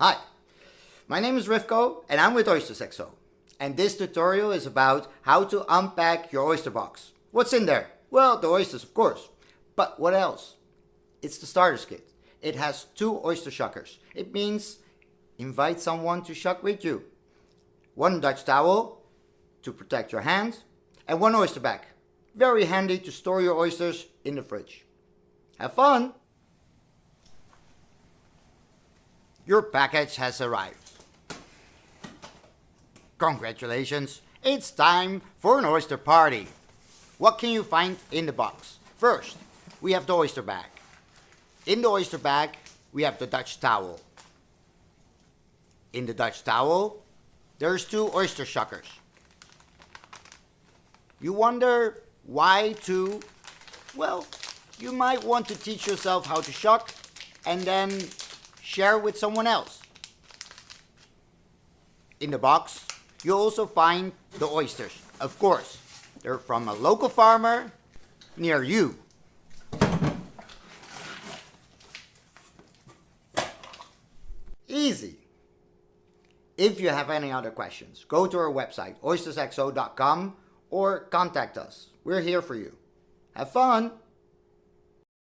Hi, my name is Rifko and I'm with Oyster Chef. And this tutorial is about how to unpack your oyster box. What's in there? Well, the oysters, of course. But what else? It's the starter kit. It has 2 oyster shuckers. It means invite someone to shuck with you. 1 Dutch towel to protect your hands and 1 oyster bag. Very handy to store your oysters in the fridge. Have fun! Your package has arrived. Congratulations, it's time for an oyster party. What can you find in the box? First, we have the oyster bag. In the oyster bag, we have the Dutch towel. In the Dutch towel, there's 2 oyster shuckers. You wonder why 2? Well, you might want to teach yourself how to shuck and then share with someone else. In the box, you'll also find the oysters. Of course, they're from a local farmer near you. Easy. If you have any other questions, go to our website, oystersexo.com, or contact us. We're here for you. Have fun!